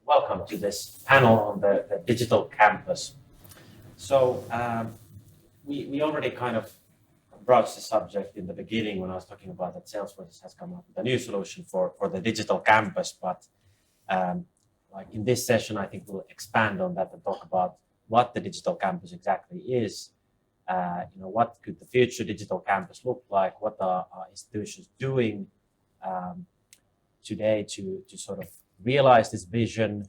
welcome to this panel on the digital campus. So we already kind of broached the subject in the beginning when I was talking about that Salesforce has come up with a new solution for the digital campus. But like in this session, I think we'll expand on that and talk about what the digital campus exactly is. What could the future digital campus look like? What are institutions doing today to sort of realize this vision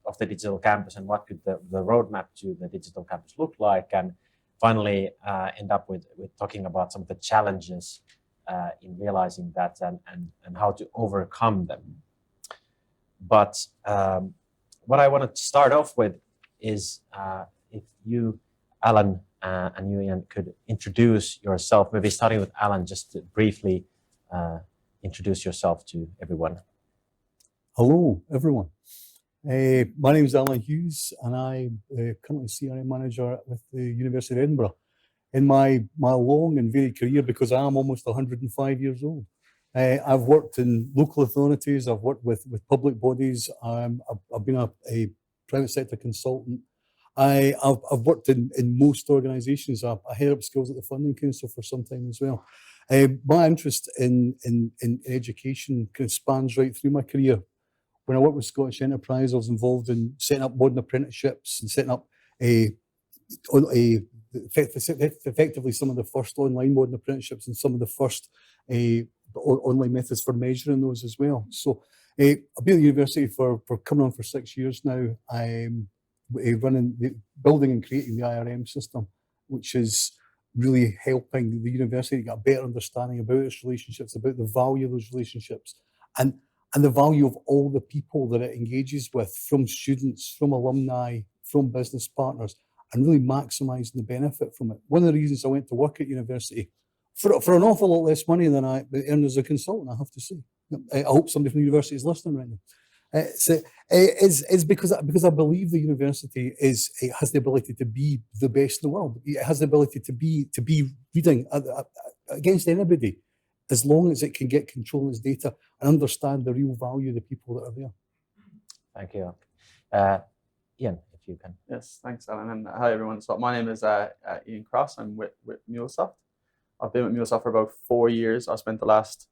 of the digital campus, and what could the roadmap to the digital campus look like? And finally, end up with talking about some of the challenges in realizing that and how to overcome them. But what I wanted to start off with is if you, Alan, and you, Ian, could introduce yourself, maybe starting with Alan, just to briefly introduce yourself to everyone. Hello, everyone. My name is Alan Hughes, and I'm currently CRM manager with the University of Edinburgh. In my long and varied career, because I am almost 105 years old, I've worked in local authorities, I've worked with public bodies, I've been a private sector consultant. I've worked in most organisations. I head up skills at the Funding Council for some time as well. My interest in education kind of spans right through my career. When I worked with Scottish Enterprise, I was involved in setting up modern apprenticeships and setting up effectively some of the first online modern apprenticeships and some of the first online methods for measuring those as well. So I've been at the university for coming on for 6 years now. I'm building and creating the IRM system, which is really helping the university get a better understanding about its relationships, about the value of those relationships, and the value of all the people that it engages with, from students, from alumni, from business partners, and really maximising the benefit from it. One of the reasons I went to work at university, for an awful lot less money than I earned as a consultant, I have to say. I hope somebody from the university is listening right now. Is because I believe the university has the ability to be the best in the world. It has the ability to be reading against anybody, as long as it can get control of its data and understand the real value of the people that are there. Thank you. Ian, if you can. Yes, thanks, Alan, and hi everyone. So my name is Ian Cross. I'm with MuleSoft. I've been with MuleSoft for about 4 years. I spent the last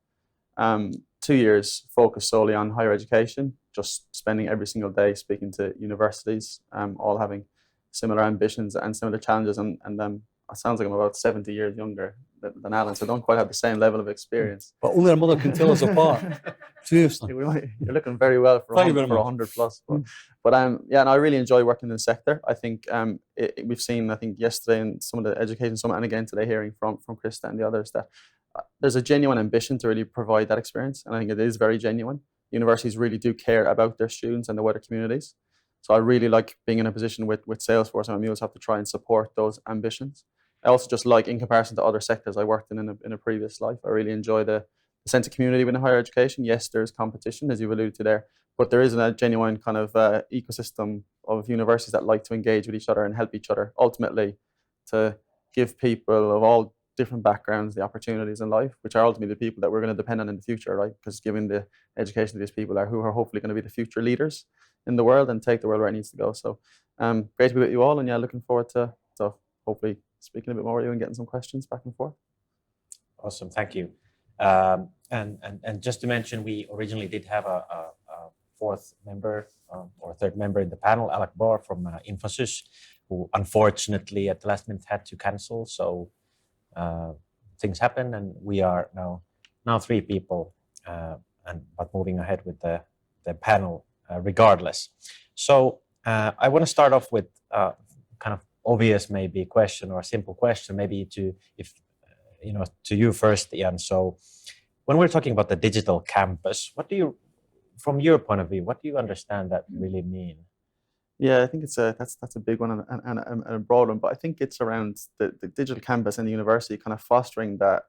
2 years focused solely on higher education, just spending every single day speaking to universities, all having similar ambitions and similar challenges. And it sounds like I'm about 70 years younger than Alan, so I don't quite have the same level of experience. But only our mother can tell us apart. Seriously. You're looking very well for 100 plus. But yeah, and I really enjoy working in the sector. I think we've seen, I think yesterday in some of the education summit, and again today hearing from Krista and the others, that there's a genuine ambition to really provide that experience. And I think it is very genuine. Universities really do care about their students and the wider communities. So I really like being in a position with Salesforce and MuleSoft to try and support those ambitions. I also just like, in comparison to other sectors I worked in a previous life, I really enjoy the sense of community within higher education. Yes, there's competition, as you've alluded to there, but there is a genuine kind of ecosystem of universities that like to engage with each other and help each other, ultimately to give people of all different backgrounds the opportunities in life, which are ultimately the people that we're going to depend on in the future, right? Because giving the education to these people who are hopefully going to be the future leaders in the world and take the world where it needs to go. So great to be with you all, and yeah, looking forward to hopefully speaking a bit more with you and getting some questions back and forth. Awesome, thank you. And just to mention, we originally did have a fourth member or third member in the panel, Alec Barr from Infosys, who unfortunately at the last minute had to cancel. So things happen, and we are now 3 people, but moving ahead with the panel regardless. So I want to start off with kind of obvious maybe question, or a simple question, maybe to you first, Ian. So when we're talking about the digital campus, from your point of view, what do you understand that really mean? Yeah, I think that's a big one and a broad one, but I think it's around the digital campus and the university kind of fostering that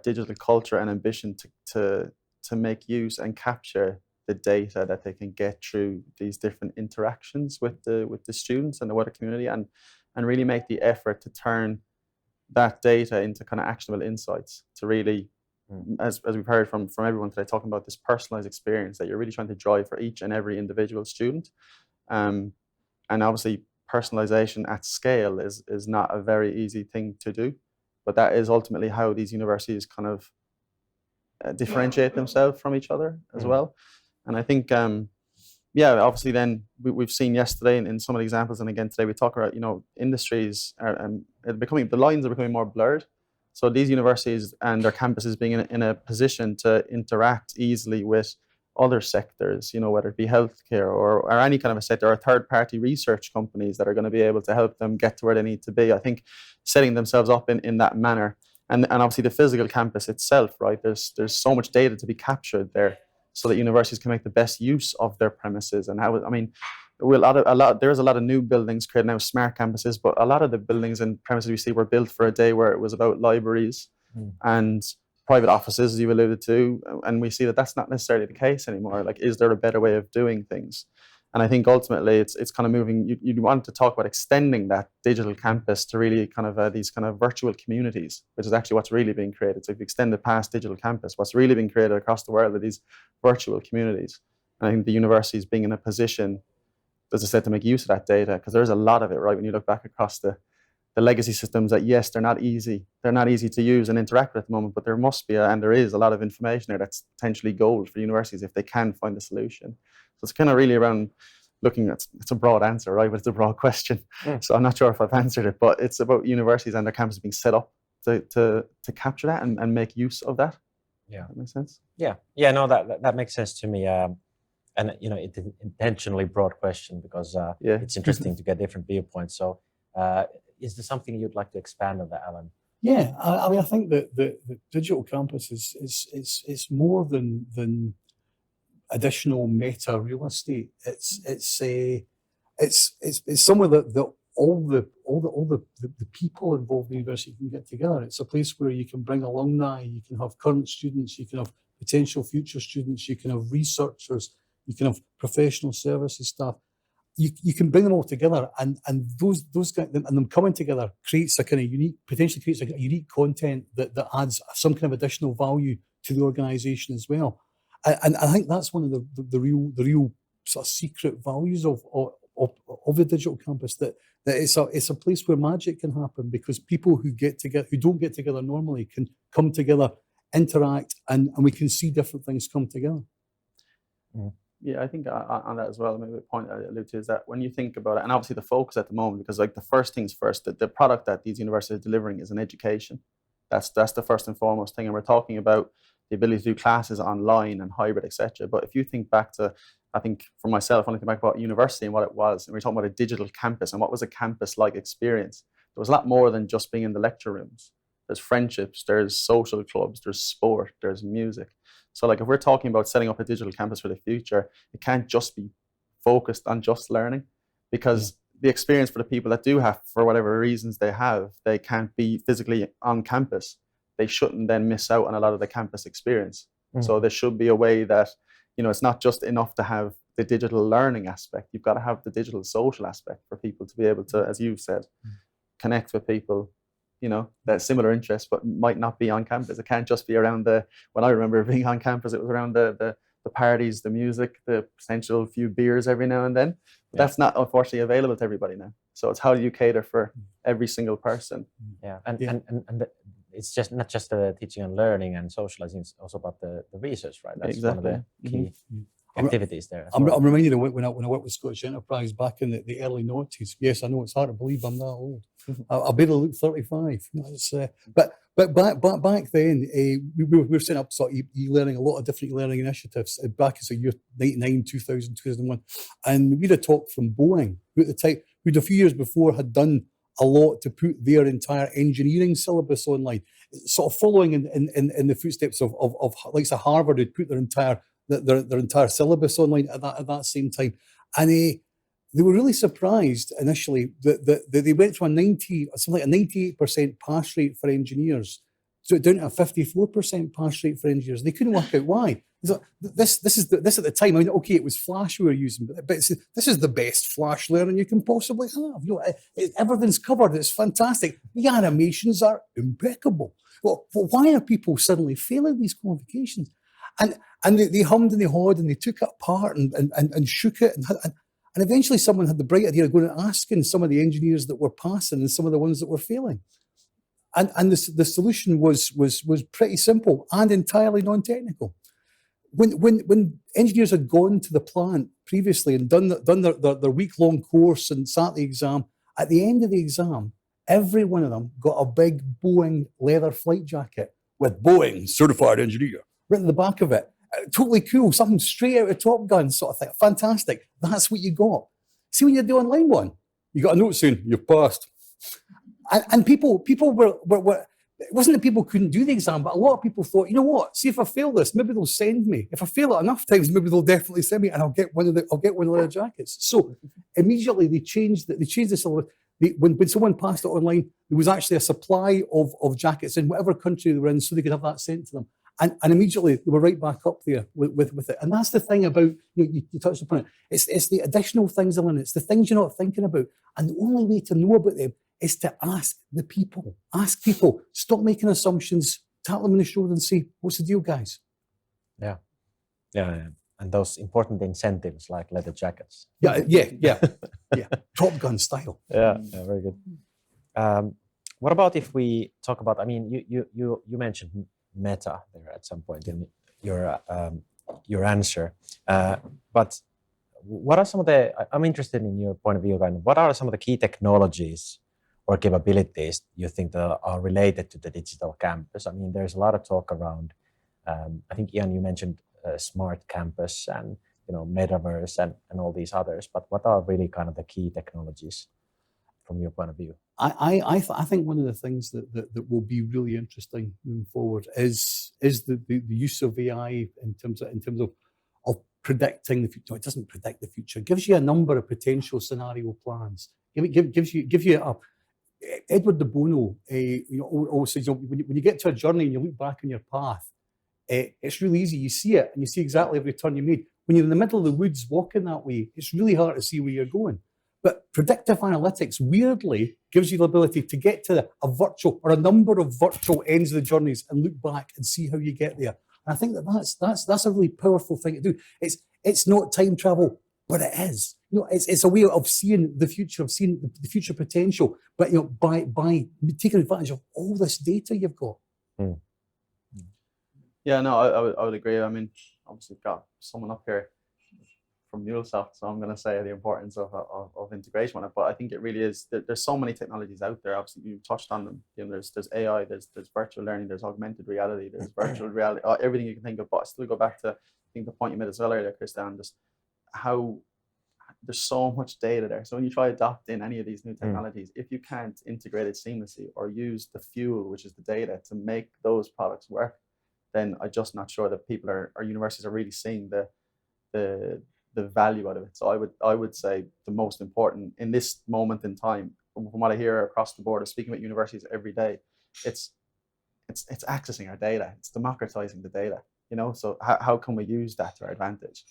digital culture and ambition to make use and capture the data that they can get through these different interactions with the students and the wider community, and really make the effort to turn that data into kind of actionable insights to really as we've heard from everyone today, talking about this personalized experience that you're really trying to drive for each and every individual student. And obviously, personalization at scale is not a very easy thing to do, but that is ultimately how these universities kind of differentiate themselves from each other as well. And I think, obviously then we've seen yesterday in some of the examples, and again today we talk about, industries are the lines are becoming more blurred. So these universities and their campuses being in a position to interact easily with other sectors, whether it be healthcare or any kind of a sector, or third-party research companies that are going to be able to help them get to where they need to be. I think setting themselves up in that manner, and obviously the physical campus itself, right? There's so much data to be captured there, so that universities can make the best use of their premises. And there's a lot of new buildings created now, smart campuses, but a lot of the buildings and premises we see were built for a day where it was about libraries and private offices, as you alluded to, and we see that that's not necessarily the case anymore. Like, is there a better way of doing things? And I think ultimately it's kind of moving. You want to talk about extending that digital campus to really kind of these kind of virtual communities, which is actually what's really being created. So if you extend it past digital campus, what's really being created across the world are these virtual communities. And I think the universities being in a position, as I said, to make use of that data, because there's a lot of it, right? When you look back across the legacy systems, that yes, they're not easy to use and interact with at the moment, but there must be and there is a lot of information there that's potentially gold for universities if they can find a solution. So it's kind of really around looking at, it's a broad answer, right? But it's a broad question. So I'm not sure if I've answered it, but it's about universities and their campuses being set up to capture that and make use of that. Yeah. That makes sense? Yeah. No, that makes sense to me. And it's an intentionally broad question because it's interesting to get different viewpoints. So is there something you'd like to expand on that, Alan? Yeah, I think that the digital campus is more than additional meta real estate. It's somewhere that all the people involved in the university can get together. It's a place where you can bring alumni, you can have current students, you can have potential future students, you can have researchers, you can have professional services staff. You can bring them all together, and those guys and them coming together creates a kind of potentially creates a unique content that adds some kind of additional value to the organisation as well. And I think that's one of the real sort of secret values of the digital campus, that it's a place where magic can happen, because people who don't get together normally can come together, interact, and we can see different things come together. Yeah, I think on that as well, maybe a point I allude to is that when you think about it, and obviously the focus at the moment, because like the first things first, the product that these universities are delivering is an education. That's the first and foremost thing. And we're talking about the ability to do classes online and hybrid, etc. But if you think back to, I think for myself, when I think back about university and what it was, and we're talking about a digital campus and what was a campus-like experience, there was a lot more than just being in the lecture rooms. There's friendships, there's social clubs, there's sport, there's music. So like if we're talking about setting up a digital campus for the future, it can't just be focused on just learning, because the experience for the people that do have, for whatever reasons they can't be physically on campus, they shouldn't then miss out on a lot of the campus experience. So there should be a way that, it's not just enough to have the digital learning aspect. You've got to have the digital social aspect for people to be able to, as you've said, connect with people, that similar interests, but might not be on campus. It can't just be around when I remember being on campus, it was around the parties, the music, the potential few beers every now and then. But that's not unfortunately available to everybody now. So it's how do you cater for every single person? Yeah, and it's just not just the teaching and learning and socializing, it's also about the research, right? That's exactly. one of the key activities there. I'm reminded of when I worked with Scottish Enterprise back in the early noughties. Yes, I know it's hard to believe I'm that old. I'll barely look 35. But back then, we were setting up sort of e-learning, a lot of different e-learning initiatives back as a year 99, 2000, 2001. And we had a talk from Boeing, who at the time, who'd a few years before had done a lot to put their entire engineering syllabus online, sort of following in the footsteps of like say Harvard, who'd put their entire syllabus online at that same time. And they were really surprised initially that they went from something like a 98% pass rate for engineers down to a 54% pass rate for engineers. They couldn't work out why. This at the time. I mean, okay, it was Flash we were using, but this is the best Flash learning you can possibly have. Everything's covered. It's fantastic. The animations are impeccable. well, why are people suddenly failing these qualifications? And they hummed and they hawed and they took it apart and shook it. And eventually someone had the bright idea of going and asking some of the engineers that were passing and some of the ones that were failing. And the solution was pretty simple and entirely non-technical. When engineers had gone to the plant previously and done their week-long course and sat the exam, at the end of the exam, every one of them got a big Boeing leather flight jacket with Boeing certified engineer written at the back of it. Totally cool, something straight out of Top Gun sort of thing. Fantastic. That's what you got. See, when you do online one, you got a note saying you've passed. And people were it wasn't that people couldn't do the exam, but a lot of people thought, you know what? See, if I fail this, maybe they'll send me. If I fail it enough times, maybe they'll definitely send me, and I'll get one of their jackets. So immediately they changed the syllabus. When someone passed it online, there was actually a supply of jackets in whatever country they were in, so they could have that sent to them. And immediately they were right back up there with it. And that's the thing about, you touched upon it. It's the additional things, Ellen. It's the things you're not thinking about. And the only way to know about them is to ask the people. Ask people. Stop making assumptions. Tap them on the shoulder and say, what's the deal, guys? Yeah. And those important incentives like leather jackets. Yeah. Top Gun style. Yeah, very good. What about if we talk about, I mean, you mentioned Meta there at some point in your answer, but what are some of I'm interested in your point of view, kind of, what are some of the key technologies or capabilities you think that are related to the digital campus? I mean, there's a lot of talk around, I think, Ian, you mentioned smart campus and, metaverse and all these others, but what are really kind of the key technologies from your point of view? I think one of the things that will be really interesting moving forward is the use of AI in terms of predicting the future. No, it doesn't predict the future. It gives you a number of potential scenario plans. Gives you a Edward de Bono always says, when you get to a journey and you look back on your path, it's really easy. You see it and you see exactly every turn you made. When you're in the middle of the woods walking that way, it's really hard to see where you're going. But predictive analytics weirdly gives you the ability to get to a virtual or a number of virtual ends of the journeys and look back and see how you get there. And I think that's a really powerful thing to do. It's not time travel, but it is. It's a way of seeing the future, of seeing the future potential, but by taking advantage of all this data you've got. Mm. Yeah, no, I would agree. I mean, obviously we've got someone up here from MuleSoft, so I'm going to say the importance of integration with it. But I think it really is. There's so many technologies out there. Obviously, you touched on them. There's AI, there's virtual learning, there's augmented reality, there's virtual reality, everything you can think of. But I still go back to, I think, the point you made as well earlier, Christian, just how there's so much data there. So when you try to adopt in any of these new technologies, if you can't integrate it seamlessly or use the fuel, which is the data, to make those products work, then I'm just not sure that people or universities are really seeing the value out of it. So I would say the most important in this moment in time, from what I hear across the board of speaking with universities every day, it's accessing our data. It's democratizing the data. So how can we use that to our advantage?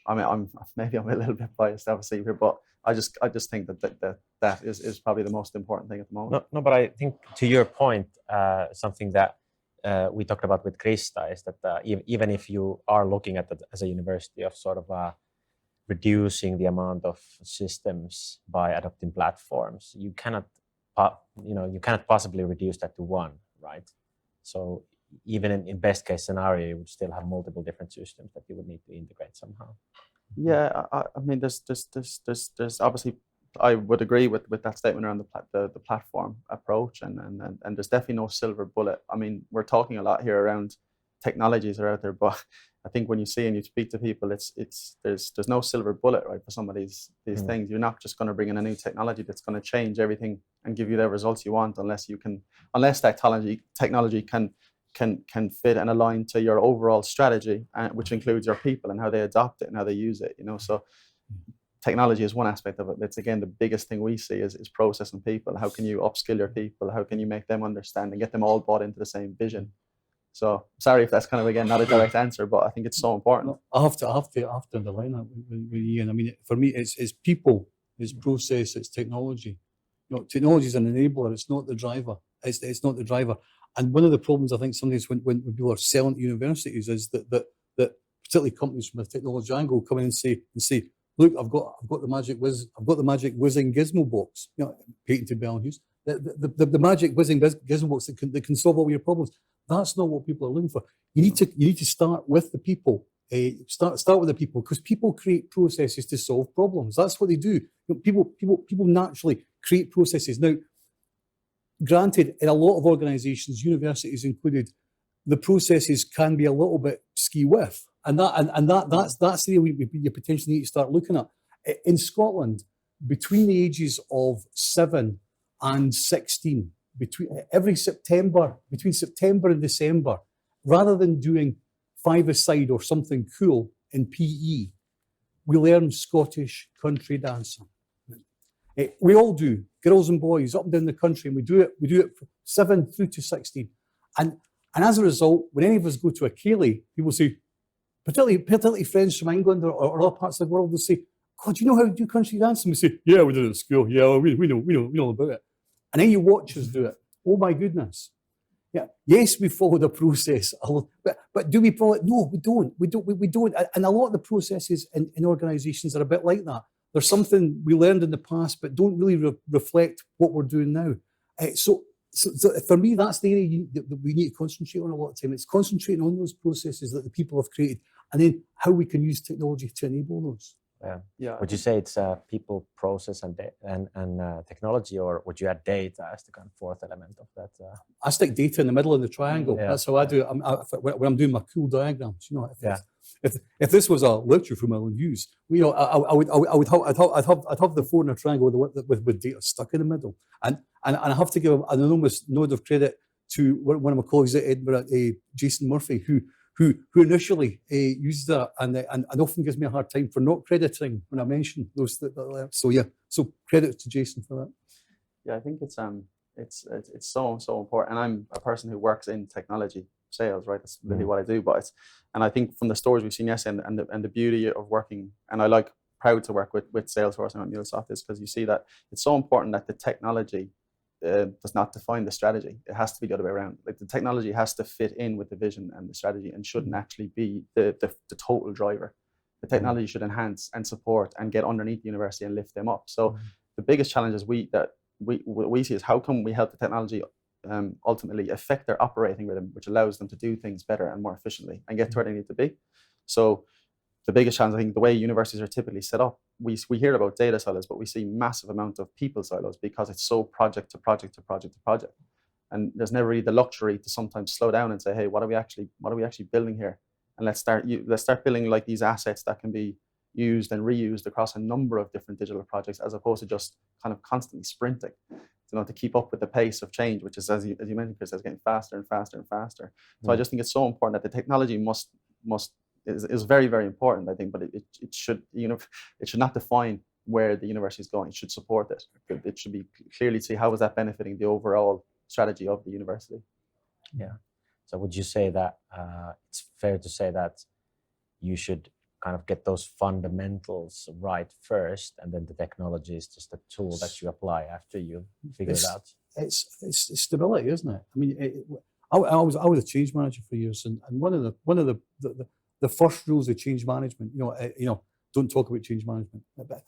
I mean, I'm a little bit biased, obviously, here, but I just think that is probably the most important thing at the moment. No, but I think to your point, something that we talked about with Krista is that even if you are looking at it as a university of sort of reducing the amount of systems by adopting platforms, you cannot possibly reduce that to one, right? So even in best case scenario, you would still have multiple different systems that you would need to integrate somehow. Yeah, I mean, there's obviously, I would agree with that statement around the platform approach, and there's definitely no silver bullet. I mean, we're talking a lot here around technologies are out there, but I think when you see and you speak to people, there's no silver bullet, right, for some of these things. You're not just going to bring in a new technology that's going to change everything and give you the results you want, unless that technology can fit and align to your overall strategy, which includes your people and how they adopt it and how they use it. So technology is one aspect of it. It's, again, the biggest thing we see is process and people. How can you upskill your people? How can you make them understand and get them all bought into the same vision? So sorry if that's kind of, again, not a direct answer, but I think it's so important. I have to underline that with Ian. I mean, for me, it's people, it's process, it's technology. Technology is an enabler. It's not the driver. It's not the driver. And one of the problems I think sometimes when people are selling to universities is that particularly companies from a technology angle come in and say, look, I've got the magic whizzing gizmo box, patented by Alan Hughes, the magic whizzing gizmo box that can solve all your problems. That's not what people are looking for. You need to start with the people. Start with the people, because people create processes to solve problems. That's what they do. People naturally create processes. Now, granted, in a lot of organisations, universities included, the processes can be a little bit ski-whiff, and that's the area you potentially need to start looking at. In Scotland, between the ages of 7 and 16, between September and December, rather than doing five-a-side or something cool in PE, we learn Scottish country dancing. We all do, girls and boys, up and down the country, and we do it from 7 through to 16. And as a result, when any of us go to a ceilidh, people say, particularly friends from England or other parts of the world, they'll say, God, do you know how to do country dancing? We say, yeah, we did it at school. Yeah, we know about it. And then you watch us do it. Oh my goodness. Yeah. Yes, we followed a process, but do we follow it? No, we don't. We don't. And a lot of the processes in organisations are a bit like that. There's something we learned in the past, but don't really reflect what we're doing now. So for me, that's the area that we need to concentrate on a lot of time. It's concentrating on those processes that the people have created, and then how we can use technology to enable those. Yeah. Would you say it's people, process, and technology, or would you add data as the kind of fourth element of that? I stick data in the middle of the triangle. Yeah. That's how I do it. When I'm doing my cool diagrams, if this was a lecture from Alan Hughes, I'd have the four in a triangle with data stuck in the middle, and I have to give an enormous nod of credit to one of my colleagues at Edinburgh, Jason Murphy, who initially used that and often gives me a hard time for not crediting when I mention those. So credit to Jason for that. Yeah, I think it's so important. And I'm a person who works in technology sales, right? That's really what I do. And I think from the stories we've seen yesterday, and the beauty of working, and I proud to work with Salesforce and MuleSoft, is because you see that it's so important that the technology does not define the strategy. It has to be the other way around. Like, the technology has to fit in with the vision and the strategy, and shouldn't actually be the total driver. The technology should enhance and support and get underneath the university and lift them up. So the biggest challenges we see is, how can we help the technology ultimately affect their operating rhythm, which allows them to do things better and more efficiently and get to where they need to be. So the biggest challenge, I think, the way universities are typically set up, we hear about data silos, but we see massive amount of people silos, because it's so project to project to project to project. And there's never really the luxury to sometimes slow down and say, hey, what are we actually building here? And let's start building like these assets that can be used and reused across a number of different digital projects, as opposed to just kind of constantly sprinting, to keep up with the pace of change, which is, as you mentioned, Chris, is getting faster and faster and faster. So I just think it's so important that the technology is very, very important, I think, but it should not define where the university is going. It should support it. It should be clearly see how is that benefiting the overall strategy of the university. Yeah. So would you say that it's fair to say that you should kind of get those fundamentals right first, and then the technology is just a tool that you apply after you figure it out? It's stability, isn't it? I mean, I was a change manager for years, and one of the first rules of change management, don't talk about change management.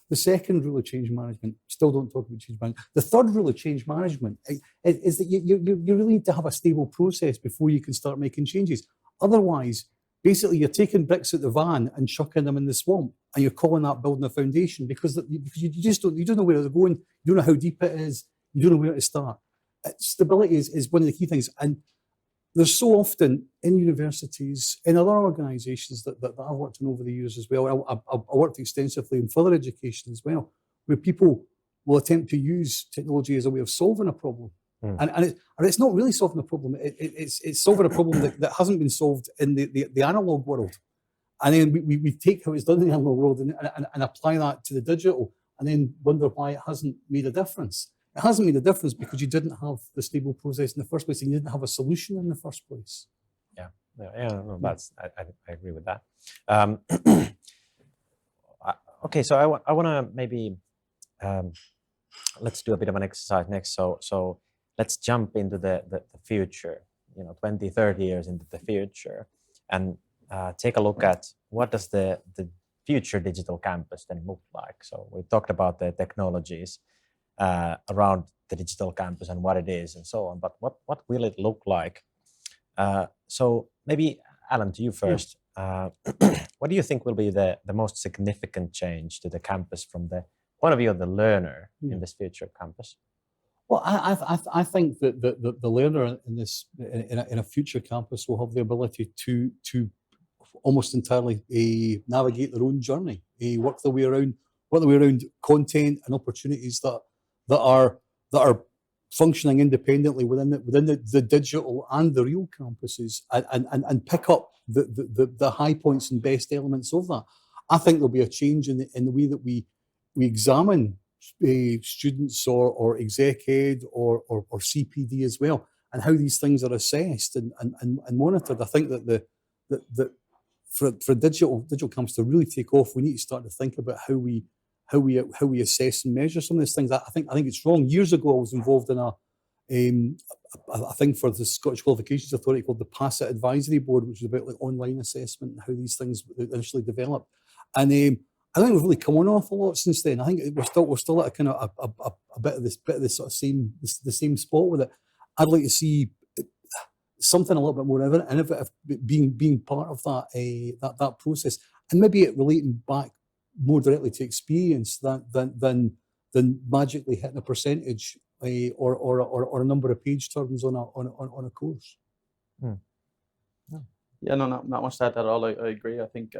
The second rule of change management, still don't talk about change management. The third rule of change management is that you really need to have a stable process before you can start making changes. Otherwise, basically, you're taking bricks out the van and chucking them in the swamp, and you're calling that building a foundation, because you just don't know where they're going. You don't know how deep it is. You don't know where to start. Stability is one of the key things, and there's so often in universities, in other organisations that I've worked in over the years as well. I worked extensively in further education as well, where people will attempt to use technology as a way of solving a problem. And it's not really solving a problem. It's solving a problem that hasn't been solved in the analog world. And then we take how it's done in the analog world and apply that to the digital, and then wonder why it hasn't made a difference. It hasn't made a difference because you didn't have the stable process in the first place, and you didn't have a solution in the first place. Yeah. No, I agree with that. Okay, so I want to maybe let's do a bit of an exercise next. So let's jump into the future. 20, 30 years into the future, and take a look at what does the future digital campus then look like. So we talked about the technologies around the digital campus and what it is and so on, but what will it look like? So maybe, Alan, to you first. What do you think will be the most significant change to the campus from the point of view of the learner in this future campus? Well, I think that the learner in a future campus will have the ability to almost entirely navigate their own journey, work their way around content and opportunities that are functioning independently within the digital and the real campuses, and pick up the high points and best elements of that. I think there'll be a change in the way that we examine students or exec ed or CPD as well, and how these things are assessed and monitored. I think that for digital campus to really take off, we need to start to think about how we assess and measure some of these things. I think it's wrong. Years ago, I was involved in a thing for the Scottish Qualifications Authority called the PASSET Advisory Board, which is about like online assessment and how these things initially developed. And I think we've really come on an awful lot since then. I think we're still at a kind of a bit of this sort of the same spot with it. I'd like to see something a little bit more innovative being part of that process, and maybe it relating back more directly to experience than magically hitting a percentage or a number of page turns on a course. Yeah, no, not much to add at all. I agree. I think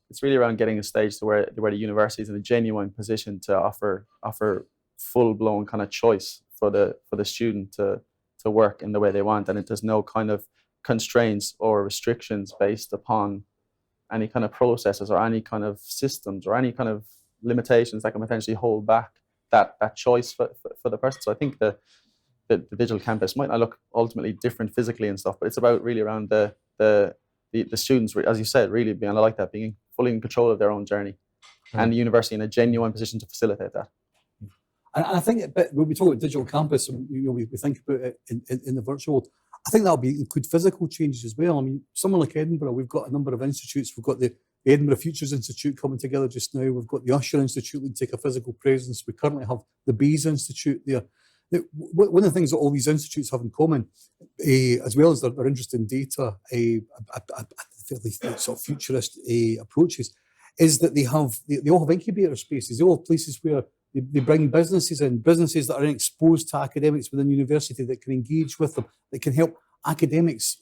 it's really around getting a stage to where the university is in a genuine position to offer full-blown kind of choice for the student to work in the way they want, and there's no kind of constraints or restrictions based upon any kind of processes or any kind of systems or any kind of limitations that can potentially hold back that choice for the person. So I think the digital campus might not look ultimately different physically and stuff, but it's about really around the students, as you said, really being fully in control of their own journey, and the university in a genuine position to facilitate that. And I think when we talk about digital campus, we think about it in the virtual world. I think that'll include physical changes as well. I mean, somewhere like Edinburgh, we've got a number of institutes. We've got the Edinburgh Futures Institute coming together just now. We've got the Usher Institute that take a physical presence. We currently have the Bayes Institute there. One of the things that all these institutes have in common, as well as their interest in data, fairly sort of futurist approaches, is that they all have incubator spaces. They all have places where they bring businesses in, businesses that are exposed to academics within university that can engage with them, that can help academics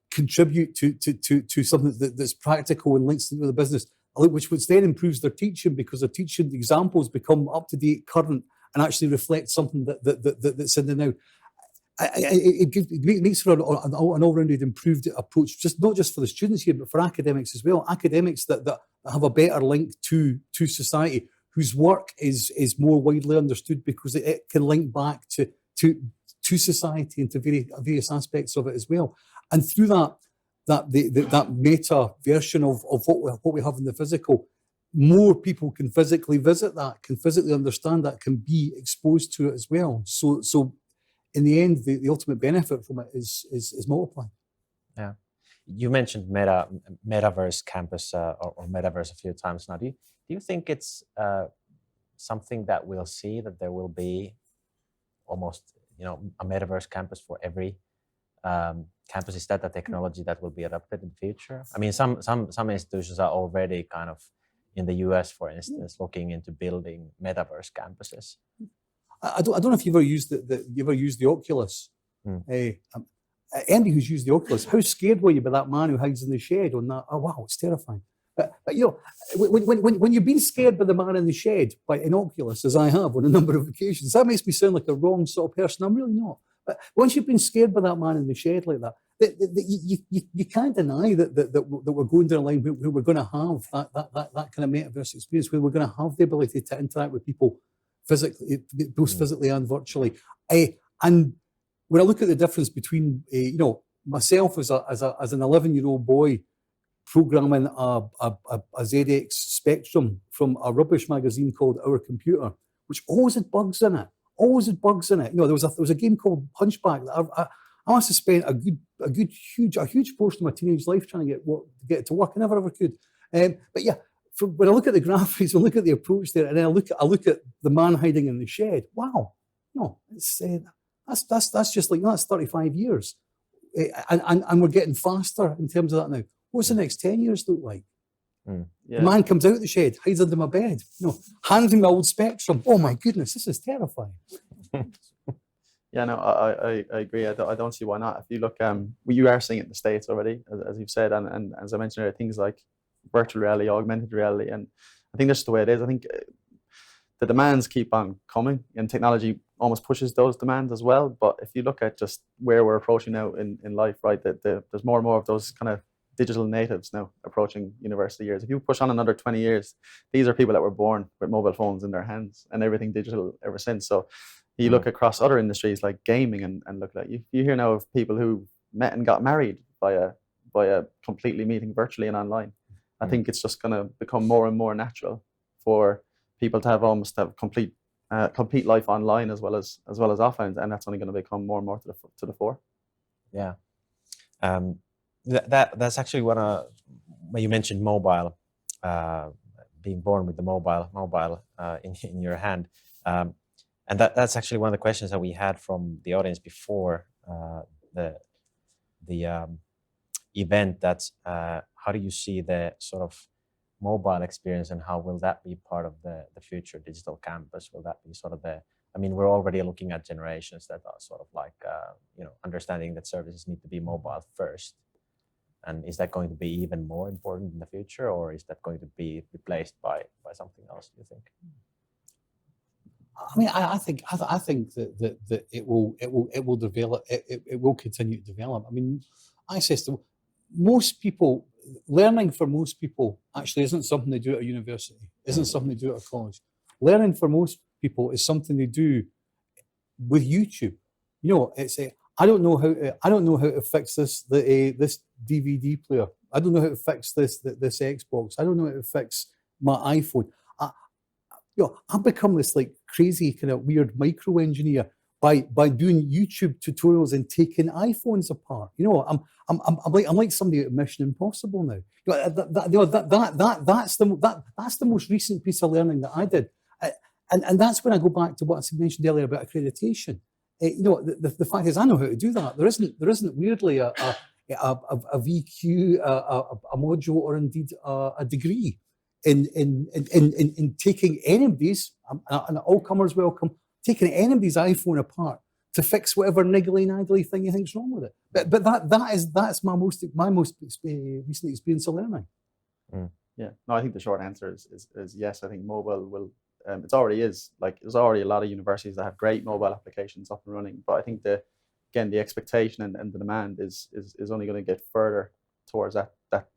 contribute to something that's practical and links into the business, which then improves their teaching, because their teaching examples become up to date, current, and actually reflect something that's in the now. It makes for an all-rounded improved approach, not just for the students here, but for academics as well. Academics that have a better link to society, whose work is more widely understood because it can link back to society and to various aspects of it as well. And through that meta version of what we have in the physical, more people can physically visit that, can physically understand that, can be exposed to it as well. So in the end, the ultimate benefit from it is multiplied. Yeah. You mentioned metaverse campus or metaverse a few times now. Do you think it's something that we'll see, that there will be almost a metaverse campus for every campus? Is that a technology that will be adopted in the future? I mean, some institutions are already kind of, in the US, for instance, looking into building metaverse campuses. I don't know if you've ever used the Oculus. Anybody who's used the Oculus, how scared were you by that man who hides in the shed on that? Oh wow, it's terrifying. But when you've been scared by the man in the shed in Oculus, as I have on a number of occasions, that makes me sound like a wrong sort of person. I'm really not. But once you've been scared by that man in the shed like that, you can't deny that we're going down a line where we're going to have that kind of metaverse experience, where we're going to have the ability to interact with people physically, both physically and virtually. And when I look at the difference between myself as an 11-year-old boy programming a ZX Spectrum from a rubbish magazine called Our Computer, which always had bugs in it. There was a game called Hunchback that I must have spent a huge portion of my teenage life trying to get to work. I never ever could. But yeah, when I look at the graphics, I look at the approach there, and then I look at the man hiding in the shed. Wow, no, it's that's just like that's 35 years, and we're getting faster in terms of that now. What's the next 10 years look like? Yeah. The man comes out of the shed, hides under my bed, hands me my old Spectrum. Oh my goodness, this is terrifying. Yeah, no, I agree. I don't see why not. If you look, you are seeing it in the States already, as you've said, and as I mentioned earlier, things like virtual reality, augmented reality, and I think that's just the way it is. I think the demands keep on coming, and technology almost pushes those demands as well. But if you look at just where we're approaching now in life, right, that there's more and more of those kind of digital natives now approaching university years. If you push on another 20 years, these are people that were born with mobile phones in their hands and everything digital ever since. So you look across other industries like gaming and look like you hear now of people who met and got married by a completely meeting virtually and online. I think it's just going to become more and more natural for people to have complete life online as well as offline, and that's only going to become more and more to the fore. Yeah. That's actually when you mentioned mobile, being born with the mobile in your hand, and that's actually one of the questions that we had from the audience before the event. That's how do you see the sort of mobile experience, and how will that be part of the future digital campus? Will that be sort of we're already looking at generations that are sort of like understanding that services need to be mobile first. And is that going to be even more important in the future, or is that going to be replaced by something else, do you think? I mean, I think that it will develop. It will continue to develop. I mean, access to most people, learning for most people actually isn't something they do at a university. Isn't something they do at a college. Learning for most people is something they do with YouTube. It's I don't know how to fix this DVD player. I don't know how to fix this Xbox. I don't know how to fix my iPhone. I've become this like crazy kind of weird micro engineer by doing YouTube tutorials and taking iPhones apart. I'm like somebody at Mission Impossible now. That's the most recent piece of learning that I did, and that's when I go back to what I mentioned earlier about accreditation. The fact is, I know how to do that. There isn't weirdly a VQ, a module, or indeed a degree in taking anybody's, and all comers welcome, taking anybody's iPhone apart to fix whatever niggly thing you think's wrong with it. But that's my most recent experience of learning. Yeah, no, I think the short answer is yes. I think mobile will. It already is. Like, there's already a lot of universities that have great mobile applications up and running. But I think the expectation and the demand is only going to get further towards that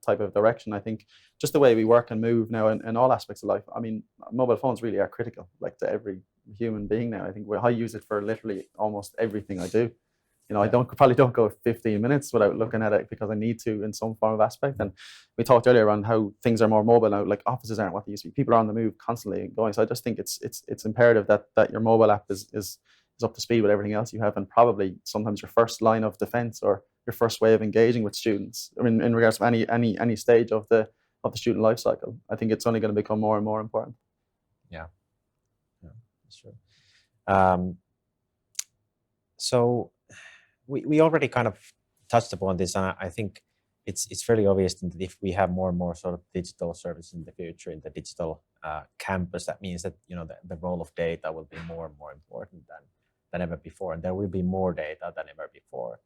type of direction. I think just the way we work and move now in all aspects of life. I mean, mobile phones really are critical, like, to every human being now. I think I use it for literally almost everything I do. I probably don't go 15 minutes without looking at it because I need to in some form of aspect. And we talked earlier on how things are more mobile now, like offices aren't what they used to be. People are on the move constantly going. So I just think it's imperative that your mobile app is up to speed with everything else you have, and probably sometimes your first line of defense or your first way of engaging with students. I mean, in regards to any stage of the student life cycle, I think it's only going to become more and more important. Yeah, that's true. So we already kind of touched upon this, and I think it's fairly obvious that if we have more and more sort of digital services in the future, in the digital campus, that means that the role of data will be more and more important than ever before, and there will be more data than ever before.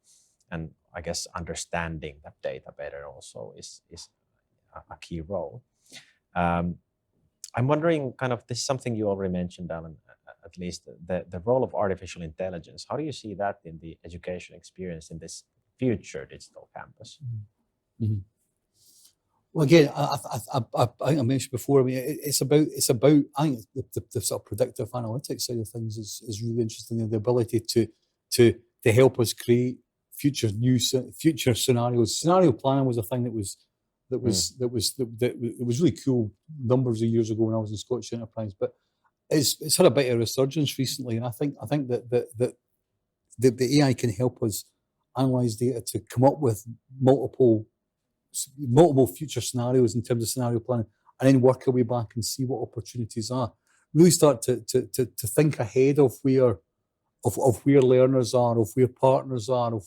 And I guess understanding that data better also is a key role. I'm wondering, kind of, this is something you already mentioned, Alan, at least the role of artificial intelligence. How do you see that in the education experience in this future digital campus? Mm-hmm. Well, again, I think I mentioned before. I mean, it's about. I think the sort of predictive analytics side of things is really interesting. The ability to help us create future scenarios. Scenario planning was a thing that was really cool numbers of years ago when I was in Scottish Enterprise, but it's had a bit of a resurgence recently, and I think that the AI can help us analyze data to come up with multiple future scenarios in terms of scenario planning, and then work our way back and see what opportunities are. Really start to think ahead of where learners are, of where partners are, of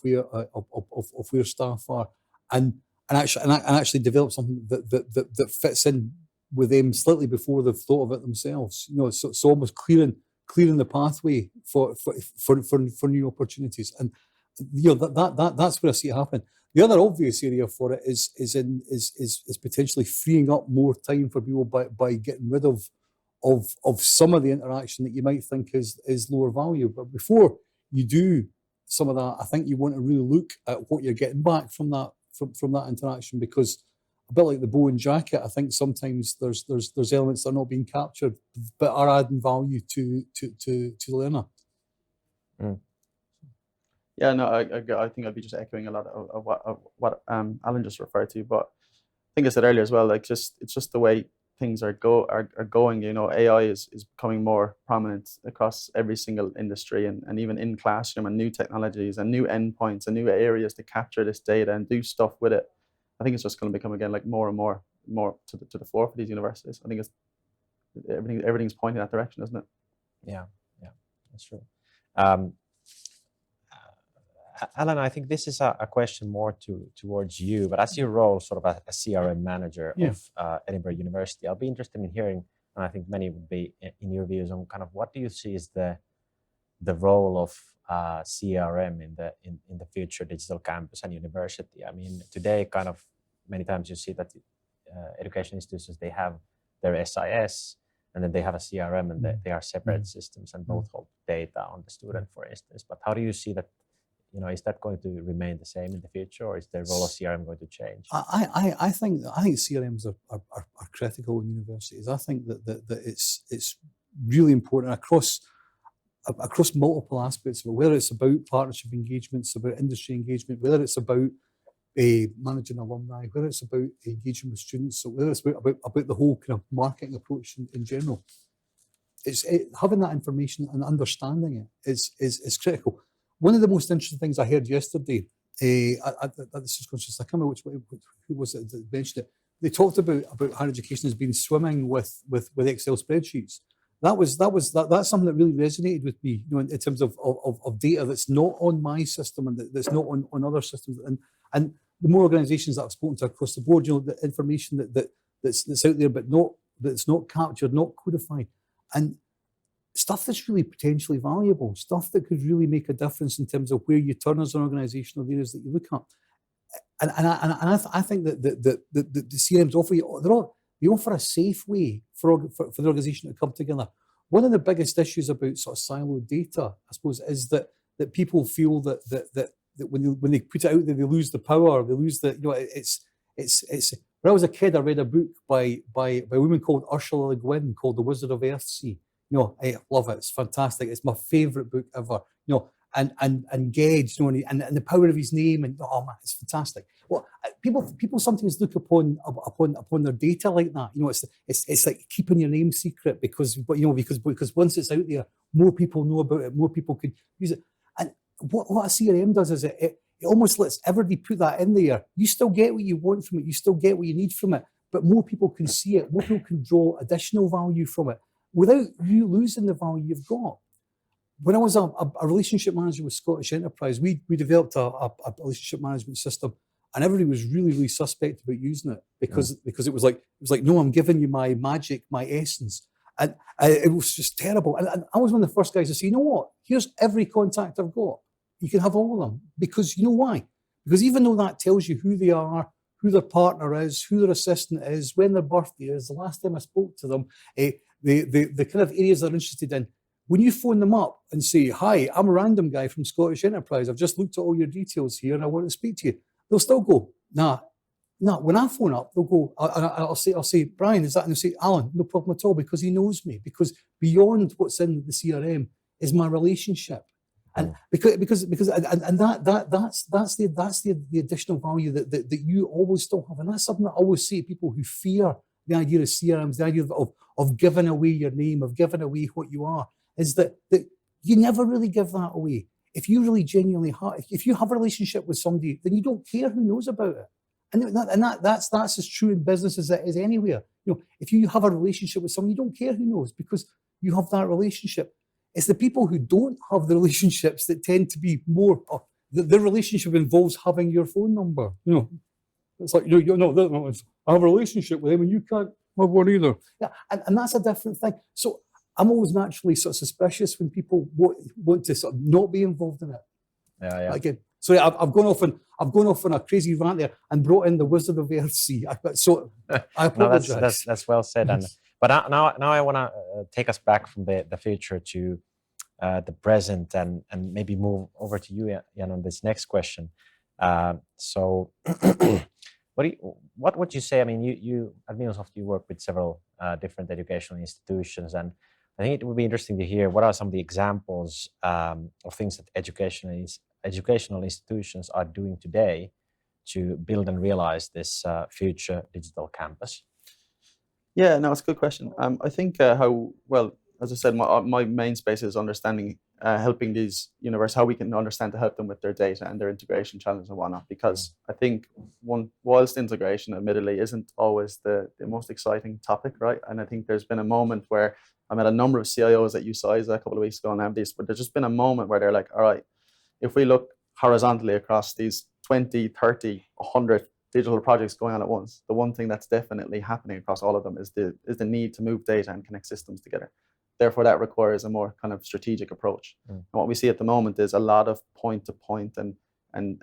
where staff are, and actually develop something that fits in with them slightly before they've thought of it themselves. You know, so almost clearing the pathway for new opportunities, and you know that's where I see it happening. The other obvious area for it is potentially freeing up more time for people by getting rid of some of the interaction that you might think is lower value. But before you do some of that, I think you want to really look at what you're getting back from that interaction, because a bit like the bow and jacket, I think sometimes there's elements that are not being captured but are adding value to the learner. Mm. Yeah, no, I think I'd be just echoing a lot of what Alan just referred to. But I think I said earlier as well, like it's just the way things are going. You know, AI is becoming more prominent across every single industry, and even in classroom, and new technologies and new endpoints and new areas to capture this data and do stuff with it. I think it's just going to become again like more and more to the fore for these universities. I think it's everything's pointing that direction, isn't it? Yeah, that's true. Alan, I think this is a question more towards you, but as your role sort of a CRM manager of Edinburgh University, I'll be interested in hearing, and I think many would be in your views on kind of what do you see is the role of CRM in the future digital campus and university. I mean, today kind of many times you see that education institutions, they have their SIS and then they have a CRM, and they are separate systems and both hold data on the student, for instance. But how do you see that? You know, is that going to remain the same in the future, or is the role of CRM going to change? I think CRMs are critical in universities. I think that it's really important across multiple aspects of it, whether it's about partnership engagements, about industry engagement, whether it's about managing alumni, whether it's about engaging with students, or whether it's about the whole kind of marketing approach in general. Having that information and understanding it is critical. One of the most interesting things I heard yesterday, this is conscious, I can't remember who was it that mentioned it. They talked about higher education as being swimming with Excel spreadsheets. That's something that really resonated with me, you know, in terms of data that's not on my system and that's not on other systems. And the more organisations that I've spoken to across the board, you know, the information that's out there, but that's not captured, not codified, and stuff that's really potentially valuable, stuff that could really make a difference in terms of where you turn as an organisation or the areas that you look at. And I think that the CRMs offer a safe way for the organisation to come together. One of the biggest issues about sort of siloed data, I suppose, is that people feel that when they put it out there, they lose the power, they lose the, you know, it's. When I was a kid, I read a book by a woman called Ursula Le Guin called The Wizard of Earthsea. You know, I love it. It's fantastic. It's my favourite book ever. You know, and Gage, you know, and the power of his name, and oh man, it's fantastic. Well, people sometimes look upon their data like that. You know, it's like keeping your name secret because once it's out there, more people know about it, more people could use it. And what a CRM does is it almost lets everybody put that in there. You still get what you want from it. You still get what you need from it, but more people can see it. More people can draw additional value from it, without you losing the value you've got. When I was a relationship manager with Scottish Enterprise, we developed a relationship management system, and everybody was really, really suspect about using it because it was like, no, I'm giving you my magic, my essence. And it was just terrible. And I was one of the first guys to say, you know what? Here's every contact I've got. You can have all of them. Because you know why? Because even though that tells you who they are, who their partner is, who their assistant is, when their birthday is, the last time I spoke to them, the kind of areas they're interested in. When you phone them up and say, hi, I'm a random guy from Scottish Enterprise, I've just looked at all your details here and I want to speak to you, they'll still go, nah. When I phone up, they'll go, I'll say, Brian, is that? And they'll say, Alan, no problem at all, because he knows me, because beyond what's in the CRM is my relationship. And because that's the additional value that you always still have. And that's something that I always say to people who fear the idea of CRMs, the idea of giving away your name, of giving away what you are, is that you never really give that away. if you really genuinely have, if you have a relationship with somebody, then you don't care who knows about it. And that's as true in business as it is anywhere. If you have a relationship with someone, you don't care who knows because you have that relationship. It's the people who don't have the relationships that tend to be more. The relationship involves having your phone number. It's like I have a relationship with him, and you can't have one either. Yeah, and that's a different thing. So I'm always naturally sort of suspicious when people want to sort of not be involved in it. Yeah. Again, sorry, I've gone off on a crazy rant there and brought in the Wizard of Earthsea. So I apologize. No, that's well said. But now I want to take us back from the future to the present and maybe move over to you, Jan, on this next question. So what would you say? I mean, you at Microsoft, you work with several different educational institutions, and I think it would be interesting to hear what are some of the examples of things that educational institutions are doing today to build and realize this future digital campus. Yeah, no, it's a good question. I think as I said, my main space is understanding, helping these universities, how we can understand to help them with their data and their integration challenges and whatnot. Because I think whilst integration admittedly isn't always the most exciting topic, right? And I think there's been a moment where I met a number of CIOs at USISA a couple of weeks ago and have these, but there's just been a moment where they're like, all right, if we look horizontally across these 20, 30, 100 digital projects going on at once, the one thing that's definitely happening across all of them is the need to move data and connect systems together. Therefore, that requires a more kind of strategic approach. And what we see at the moment is a lot of point to point, and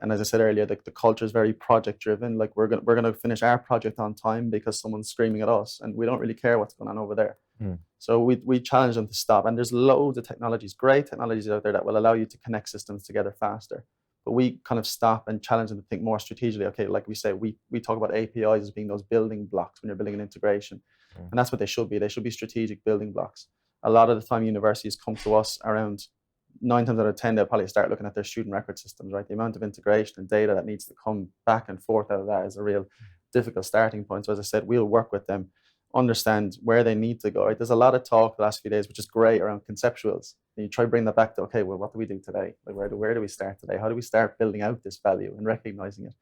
as I said earlier, the culture is very project driven. Like we're gonna finish our project on time because someone's screaming at us, and we don't really care what's going on over there. So we challenge them to stop. And there's loads of technologies, great technologies out there that will allow you to connect systems together faster. But we kind of stop and challenge them to think more strategically. Okay, like we say, we talk about APIs as being those building blocks when you're building an integration, and that's what they should be. They should be strategic building blocks. A lot of the time, universities come to us around 9 times out of 10, they'll probably start looking at their student record systems, right? The amount of integration and data that needs to come back and forth out of that is a real difficult starting point. So as I said, we'll work with them, understand where they need to go, right? There's a lot of talk the last few days, which is great, around conceptuals. And you try to bring that back to, okay, well, what do we do today? Like where do we start today? How do we start building out this value and recognizing it?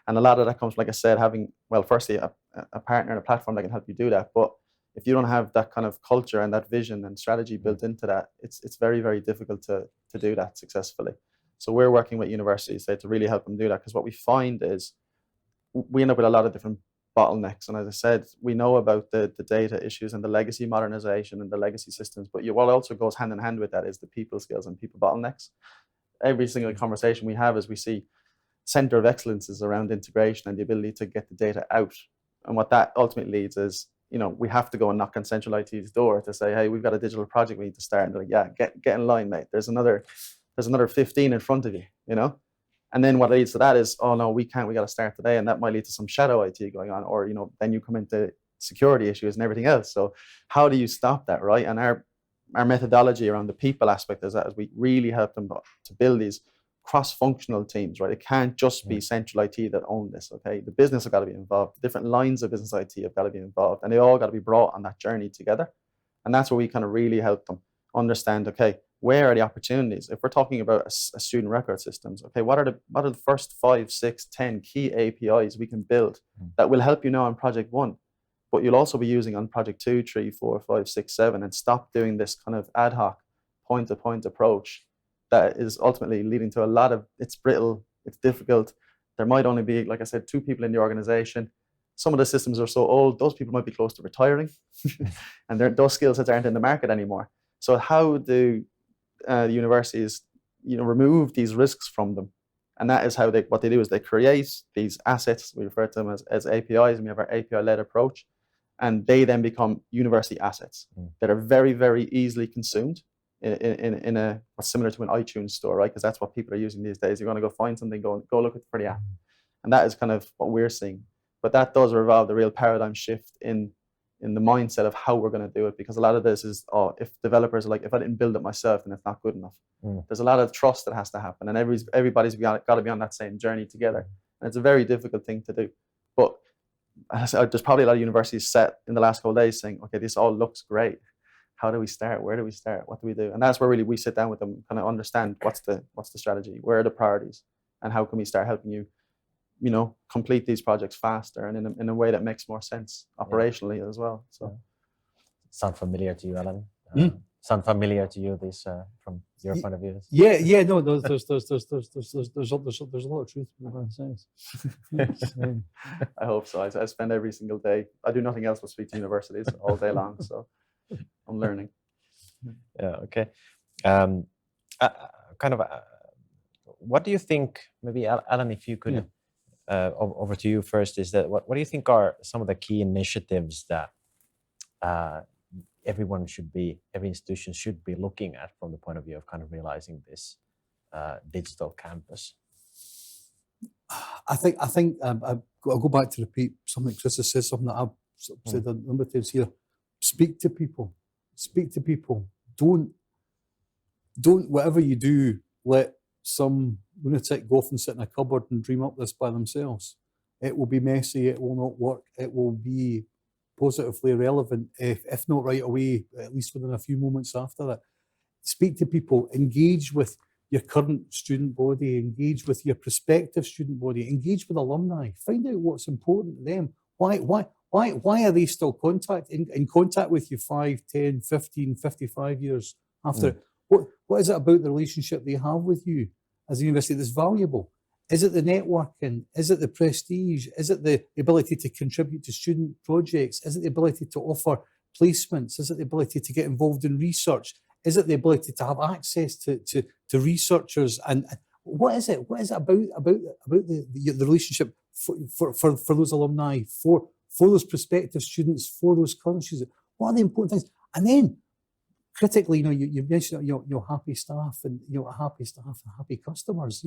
And a lot of that comes, like I said, having, well, firstly, a partner and a platform that can help you do that. But if you don't have that kind of culture and that vision and strategy built into that, it's very, very difficult to do that successfully. So we're working with universities to really help them do that, because what we find is we end up with a lot of different bottlenecks. And as I said, we know about the data issues and the legacy modernization and the legacy systems, but what also goes hand in hand with that is the people skills and people bottlenecks. Every single conversation we have is we see center of excellence is around integration and the ability to get the data out. And what that ultimately leads is, we have to go and knock on central IT's door to say, hey, we've got a digital project we need to start. And they're like, yeah, get in line, mate. There's another 15 in front of you, And then what leads to that is, oh no, we can't, we got to start today. And that might lead to some shadow IT going on, or, then you come into security issues and everything else. So how do you stop that, right? And our methodology around the people aspect is that as we really help them to build these cross-functional teams, right? It can't just be central IT that own this, okay? The business have got to be involved. The different lines of business IT have got to be involved, and they all got to be brought on that journey together. And that's where we kind of really help them understand, okay, where are the opportunities? If we're talking about a student record systems, okay, what are the first 5, 6, 10 key APIs we can build that will help you now on project 1, but you'll also be using on project 2, 3, 4, 5, 6, 7, and stop doing this kind of ad hoc point-to-point approach that is ultimately leading to a lot of, it's brittle, it's difficult. There might only be, like I said, 2 people in the organization. Some of the systems are so old, those people might be close to retiring and those skill sets aren't in the market anymore. So how do the universities, remove these risks from them? And that is how what they do is they create these assets, we refer to them as APIs, and we have our API-led approach, and they then become university assets that are very, very easily consumed in a what's similar to an iTunes store, right? Because that's what people are using these days. You're going to go find something, go look for the app, and that is kind of what we're seeing. But that does revolve the real paradigm shift in the mindset of how we're going to do it, because a lot of this is, if developers are like, if I didn't build it myself, then it's not good enough. There's a lot of trust that has to happen, and everybody's got to be on that same journey together, and it's a very difficult thing to do. But there's probably a lot of universities set in the last couple of days saying, okay, this all looks great. how do we start? Where do we start? What do we do? And that's where really we sit down with them, kind of understand what's the strategy, where are the priorities, and how can we start helping you, complete these projects faster and in a way that makes more sense operationally as well. So, sound familiar to you, Alan? Mm. Sound familiar to you? This from your point of view? Yeah. No, there's a lot of truth in what it says. I hope so. I spend every single day. I do nothing else but speak to universities all day long. So I'm learning. Yeah. Okay. What do you think? Maybe Alan, if you could, over to you first. Is that what do you think are some of the key initiatives that every institution should be looking at from the point of view of kind of realizing this digital campus? I think I'll go back to repeat something Chris has said, something that I've said a number of times here. Speak to people. Don't whatever you do, let some lunatic go off and sit in a cupboard and dream up this by themselves. It will be messy, it will not work, it will be positively irrelevant, if not right away, at least within a few moments after that. Speak to people, engage with your current student body, engage with your prospective student body, engage with alumni, find out what's important to them. Why are they still in contact with you 5, 10, 15, 55 years after? What is it about the relationship they have with you as a university that's valuable? Is it the networking? Is it the prestige? Is it the ability to contribute to student projects? Is it the ability to offer placements? Is it the ability to get involved in research? Is it the ability to have access to researchers? And what is it? What is it about the relationship for those alumni, for those prospective students, for those current students? What are the important things? And then critically, you mentioned happy staff and happy staff and happy customers.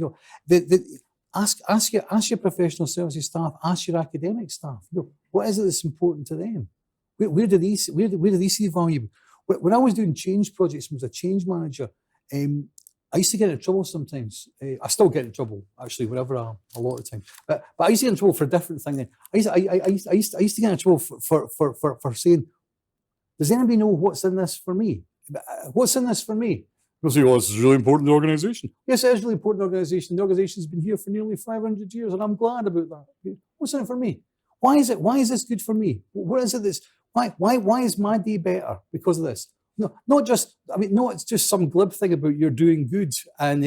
Ask your professional services staff, ask your academic staff. What is it that's important to them? Where do they see value? When I was doing change projects, I was a change manager. I used to get in trouble sometimes. I still get in trouble actually, whenever a lot of time. But I used to get in trouble for a different thing. Then I used to get in trouble for saying, "Does anybody know what's in this for me? What's in this for me?" They'll say, "Well, this is really important to the organisation." Yes, it is really important to the organisation. The organisation's been here for nearly 500 years, and I'm glad about that. What's in it for me? Why is this good for me? What is it that's why is my day better because of this? No, not it's just some glib thing about you're doing good and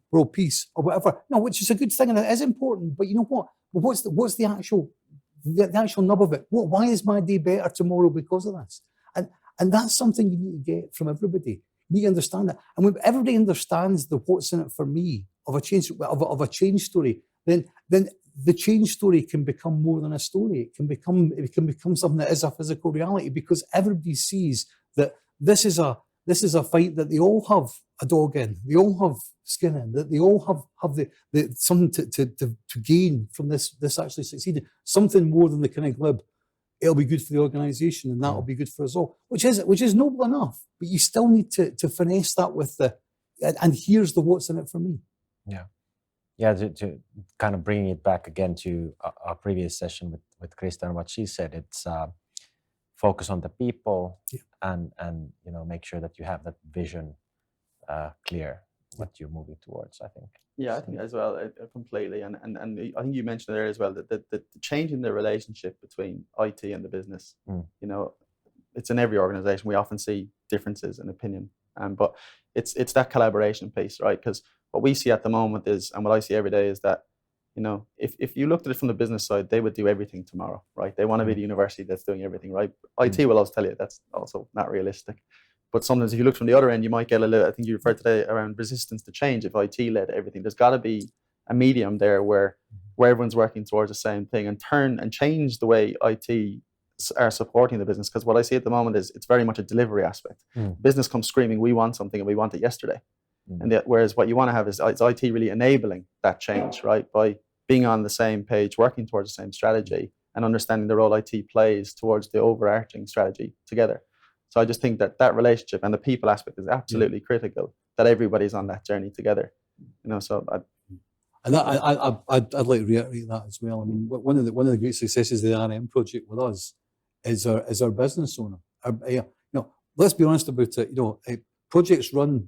world peace or whatever. No, which is a good thing and it is important. But you know what? What's the actual nub of it? Why is my day better tomorrow because of this? And that's something you need to get from everybody. You need to understand that. And when everybody understands the what's in it for me of a change story, then the change story can become more than a story. It can become something that is a physical reality because everybody sees that this is a fight that they all have a dog in, they all have skin in, that they all have the something to gain from this actually succeeding. Something more than the kind of glib. It'll be good for the organisation and that'll be good for us all, which is noble enough, but you still need to finesse that with and here's the what's in it for me. Yeah, to kind of bring it back again to our previous session with Krista and what she said, it's focus on the people and make sure that you have that vision clear, what you're moving towards, I think. Yeah, I think as well, completely. And I think you mentioned there as well that the change in the relationship between IT and the business, it's in every organization. We often see differences in opinion, but it's that collaboration piece, right? Because what we see at the moment is, and what I see every day is that, if you looked at it from the business side, they would do everything tomorrow, right? They want to be the university that's doing everything, right? IT will always tell you that's also not realistic. But sometimes if you look from the other end, you might get a little, I think you referred today around resistance to change. If IT led everything, there's got to be a medium there where everyone's working towards the same thing and turn and change the way IT are supporting the business. Because what I see at the moment is it's very much a delivery aspect. Business comes screaming, we want something and we want it yesterday. And whereas what you want to have is it's IT really enabling that change, right? By being on the same page, working towards the same strategy and understanding the role IT plays towards the overarching strategy together. So I just think that relationship and the people aspect is absolutely critical, that everybody's on that journey together. So I'd like to reiterate that as well. I mean, one of the great successes of the RM project with us is our business owner. let's be honest about it. Projects run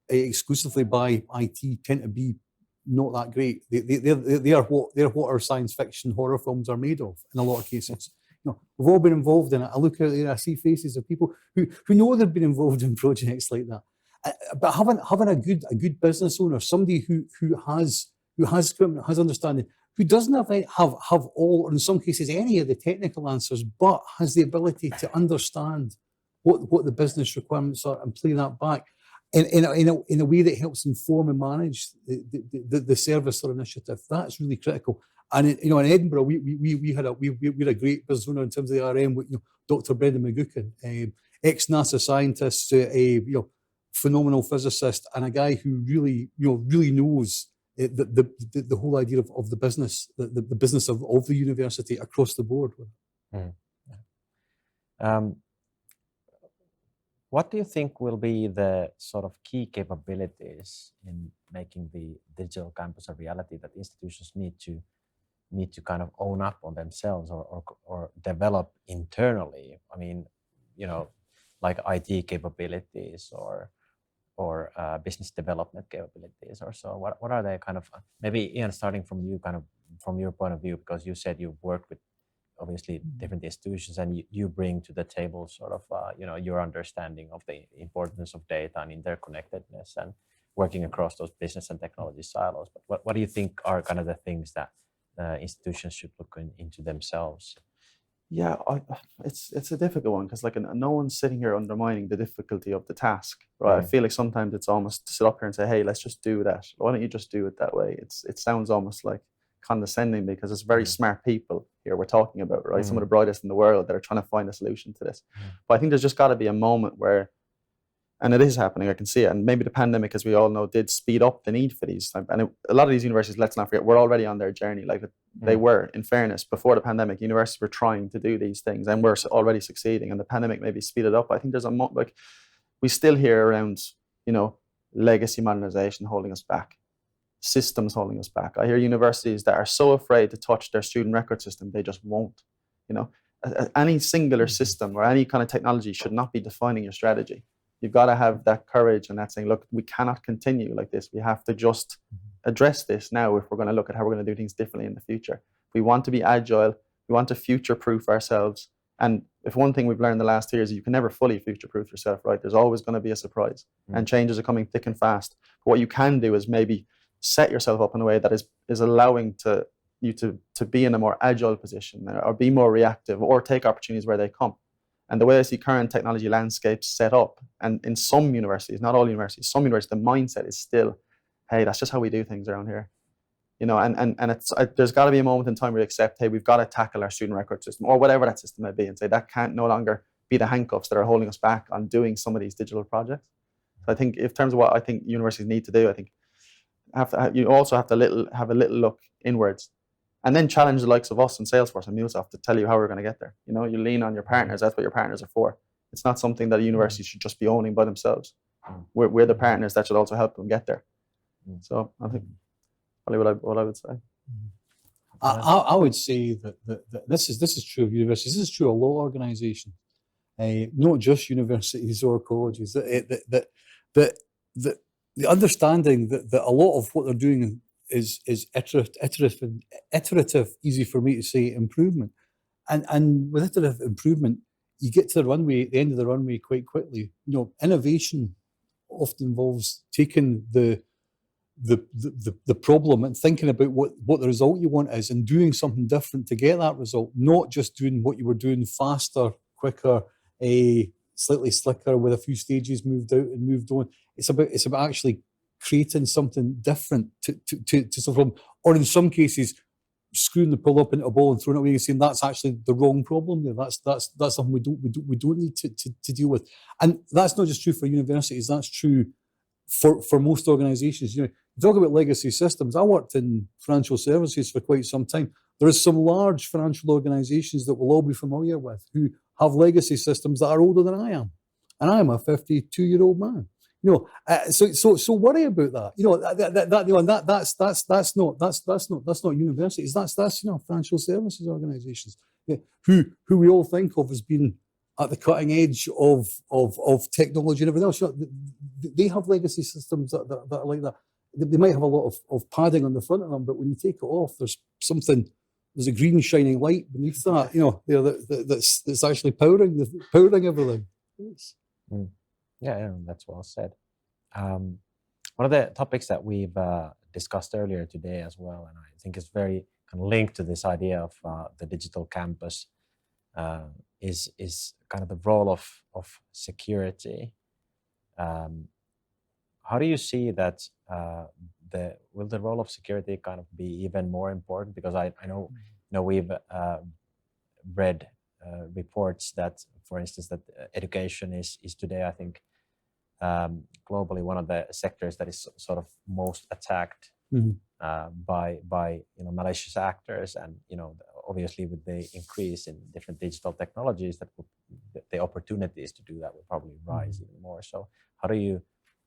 exclusively by IT tend to be not that great. They are what our science fiction horror films are made of in a lot of cases. We've all been involved in it. I look out there, I see faces of people who know they've been involved in projects like that. But having a good business owner, somebody who has equipment, has understanding, who doesn't have all, or in some cases any of the technical answers, but has the ability to understand what the business requirements are and play that back in a way that helps inform and manage the service or initiative. That's really critical. And in Edinburgh, we had a great business owner in terms of the RM with Dr. Brendan McGuckin, ex-NASA scientist, a phenomenal physicist, and a guy who really knows the whole idea of the business, the business of the university across the board. What do you think will be the sort of key capabilities in making the digital campus a reality that institutions need to kind of own up on themselves or develop internally? I mean, like IT capabilities or business development capabilities or so. What are they kind of, maybe Ian, starting from you, kind of from your point of view, because you said you've worked with obviously different institutions and you bring to the table sort of, your understanding of the importance of data and interconnectedness and working across those business and technology silos. But what do you think are kind of the things that institutions should look into themselves? Yeah, it's a difficult one because no one's sitting here undermining the difficulty of the task, right? I feel like sometimes it's almost to sit up here and say, hey, let's just do that. Why don't you just do it that way? It sounds almost like condescending because it's very smart people here we're talking about, right? Some of the brightest in the world that are trying to find a solution to this. But I think there's just got to be a moment where, and it is happening, I can see it, and maybe the pandemic, as we all know, did speed up the need for these. And a lot of these universities, let's not forget, we're already on their journey. Like they were, in fairness, before the pandemic, universities were trying to do these things and we're already succeeding, and the pandemic maybe speeded up. I think there's we still hear around, legacy modernization holding us back, systems holding us back. I hear universities that are so afraid to touch their student record system, they just won't. Any singular system or any kind of technology should not be defining your strategy. You've got to have that courage and that saying, look, we cannot continue like this. We have to just address this now if we're going to look at how we're going to do things differently in the future. We want to be agile. We want to future-proof ourselves. And if one thing we've learned the last 2 years is you can never fully future-proof yourself, right? There's always going to be a surprise and changes are coming thick and fast. But what you can do is maybe set yourself up in a way that is allowing you to be in a more agile position or be more reactive or take opportunities where they come. And the way I see current technology landscapes set up, and in some universities, not all universities, some universities, the mindset is still, hey, that's just how we do things around here. And there's got to be a moment in time where we accept, hey, we've got to tackle our student record system or whatever that system may be and say that can't no longer be the handcuffs that are holding us back on doing some of these digital projects. So I think in terms of what I think universities need to do, I think you also have to have a little look inwards and then challenge the likes of us and Salesforce and MuleSoft to tell you how we're going to get there. You lean on your partners. That's what your partners are for. It's not something that a university should just be owning by themselves. We're the partners that should also help them get there. So I think probably what I would say. I would say that this is true of universities. This is true of a lot of organisations, not just universities or colleges. The understanding that a lot of what they're doing is iterative, easy for me to say, improvement. And with iterative improvement, you get to the end of the runway quite quickly. Innovation often involves taking the problem and thinking about what the result you want is and doing something different to get that result, not just doing what you were doing faster, quicker, slightly slicker with a few stages moved out and moved on. It's about actually creating something different to solve a problem, or in some cases, screwing the pull up into a ball and throwing it away and saying that's actually the wrong problem there. That's something we don't need to deal with. And that's not just true for universities. That's true for most organisations. You talk about legacy systems. I worked in financial services for quite some time. There are some large financial organisations that we'll all be familiar with who have legacy systems that are older than I am, and I am a 52-year-old man. So worry about that. That's not universities. That's financial services organisations who we all think of as being at the cutting edge of technology and everything else. They have legacy systems that are like that. They might have a lot of padding on the front of them, but when you take it off, there's a green shining light beneath that, that's actually powering everything. Yeah, that's well said. One of the topics that we've discussed earlier today as well, and I think is very kind of linked to this idea of the digital campus, is kind of the role of security. How do you see that will the role of security kind of be even more important? Because I know we've read reports that, for instance, that education is today, I think, globally one of the sectors that is sort of most attacked by malicious actors, and obviously with the increase in different digital technologies, that the opportunities to do that will probably rise even more. So how do you,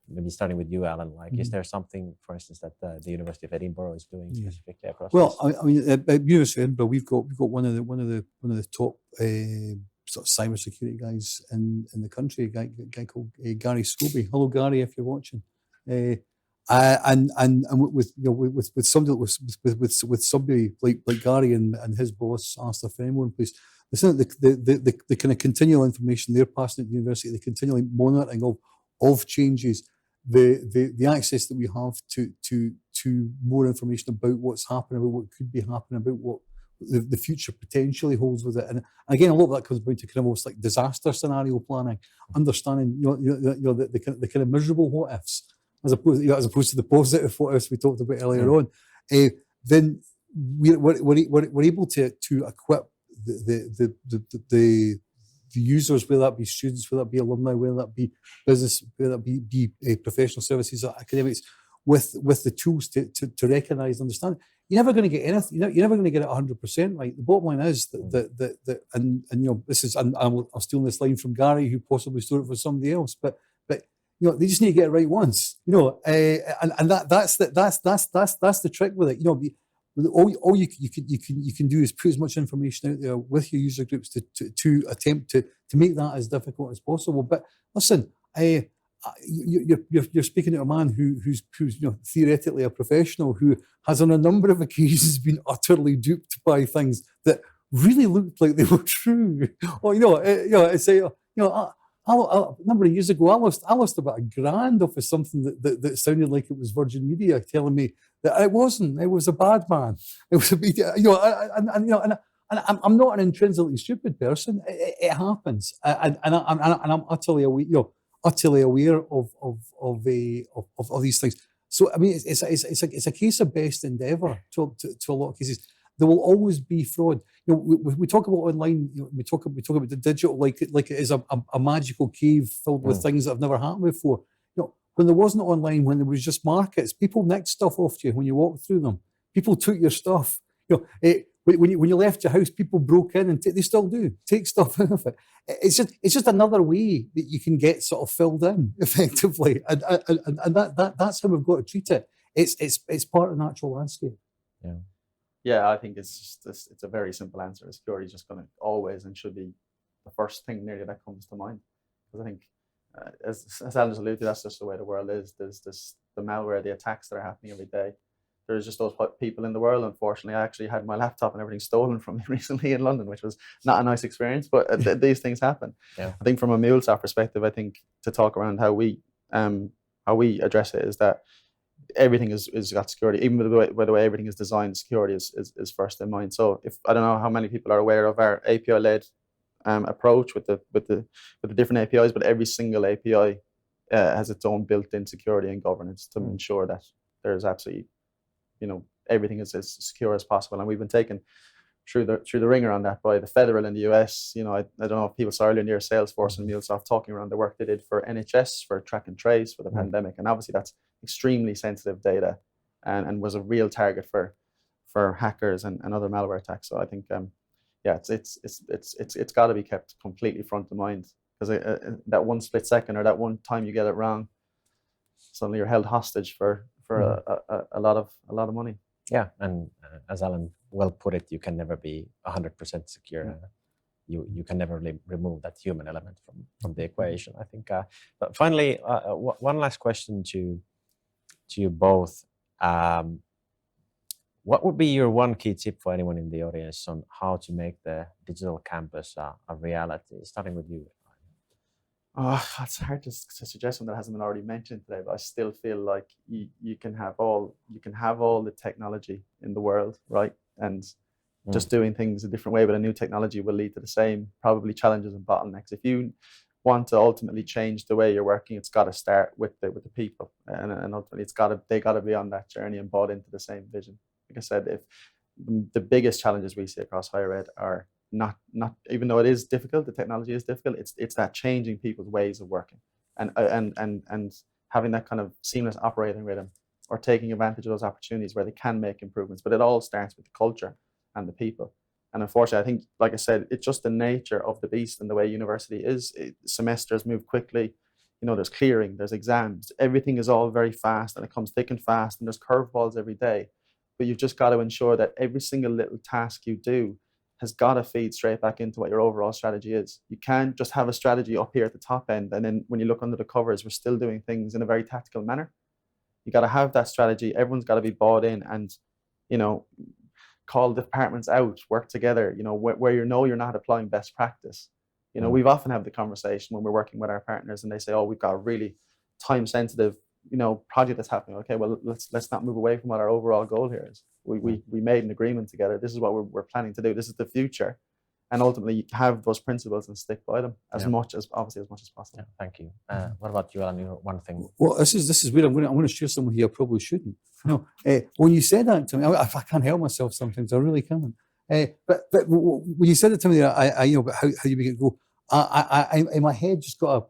maybe starting with you, Alan, like is there something, for instance, that the University of Edinburgh is doing specifically across? Well, I mean, at University of Edinburgh, we've got one of the top sort of cybersecurity guys in the country, a guy called Gary Scobie. Hello, Gary, if you're watching. And with somebody with somebody like Gary and his boss Alistair Fenimore in place, the kind of continual information they're passing at the university, the continual monitoring of changes, the access that we have to more information about what's happening, about what could be happening, about what the future potentially holds with it. And again, a lot of that comes down to kind of almost like disaster scenario planning, understanding the kind of miserable what ifs, as opposed to the positive what ifs we talked about earlier on. Then we're able to equip the users, whether that be students, whether that be alumni, whether that be business, whether that be professional services or academics, with the tools to recognise and understand. You're never going to get anything. You're never going to get it 100% right. The bottom line is that this is, and I'm stealing this line from Gary, who possibly stole it for somebody else, but they just need to get it right once. And that's the trick with it. All you can do is put as much information out there with your user groups to attempt to make that as difficult as possible. But listen, you're speaking to a man who's theoretically a professional who has on a number of occasions been utterly duped by things that really looked like they were true. A number of years ago, I lost about $1,000 off of something that sounded like it was Virgin Media telling me that it wasn't. It was a bad man. It was and I'm not an intrinsically stupid person. It happens, and I'm utterly aware of these things. So I mean, it's a case of best endeavour to a lot of cases. There will always be fraud. We talk about online. We talk about the digital like it is a magical cave filled with things that have never happened before. When there wasn't online, when there was just markets, people nicked stuff off you when you walked through them. People took your stuff. When you left your house, people broke in and they still do take stuff out of it. It's just another way that you can get sort of filled in effectively, and that's how we've got to treat it. It's part of the natural landscape. Yeah, I think it's a very simple answer. Security is just going to always and should be the first thing nearly that comes to mind. Because I think, as Alan just alluded to, that's just the way the world is. There's the malware, the attacks that are happening every day. There's just those people in the world. Unfortunately, I actually had my laptop and everything stolen from me recently in London, which was not a nice experience, but these things happen. Yeah. I think from a MuleSoft perspective, I think to talk around how we address it is that everything is got security. Even by the way everything is designed, security is first in mind. So if I don't know how many people are aware of our API-led approach with the different APIs, but every single API has its own built-in security and governance to ensure that there's absolutely, everything is as secure as possible. And we've been taken through the ringer on that by the federal in the US. I don't know if people saw earlier near Salesforce and MuleSoft talking around the work they did for NHS for track and trace for the pandemic, and obviously that's extremely sensitive data and was a real target for hackers and other malware attacks. So I think it's got to be kept completely front of mind, because that one split second or that one time you get it wrong, suddenly you're held hostage for a lot of money. Yeah, and as Alan well put it, you can never be 100% secure. you can never remove that human element from the equation. I think. But finally, one last question to you both. What would be your one key tip for anyone in the audience on how to make the digital campus a reality? Starting with you. Oh, it's hard to suggest one that hasn't been already mentioned today, but I still feel like you can have all the technology in the world, right? And just doing things a different way, but a new technology will lead to the same probably challenges and bottlenecks. If you want to ultimately change the way you're working, it's got to start with the people, and ultimately they got to be on that journey and bought into the same vision. Like I said, if the biggest challenges we see across higher ed are not even though it is difficult, the technology is difficult, it's that changing people's ways of working and having that kind of seamless operating rhythm, or taking advantage of those opportunities where they can make improvements. But it all starts with the culture and the people. And unfortunately, I think, like I said, it's just the nature of the beast and the way university is. Semesters move quickly. There's clearing, there's exams, everything is all very fast, and it comes thick and fast, and there's curveballs every day. But you've just got to ensure that every single little task you do has got to feed straight back into what your overall strategy is. You can't just have a strategy up here at the top end, and then when you look under the covers, we're still doing things in a very tactical manner. You got to have that strategy. Everyone's got to be bought in, and call departments out, work together. Where you're not applying best practice. We've often had the conversation when we're working with our partners, and they say, "Oh, we've got a really time-sensitive project that's happening. Okay, well, let's not move away from what our overall goal here is. We made an agreement together. This is what we're planning to do. This is the future." And ultimately, have those principles and stick by them as much as possible. Yeah, thank you. What about you, Alan? One thing. Well, this is weird. I'm going to share something here I probably shouldn't. When you said that to me, I can't help myself sometimes. I really can't. But when you said it to me, I about how you make it go. I in my head just got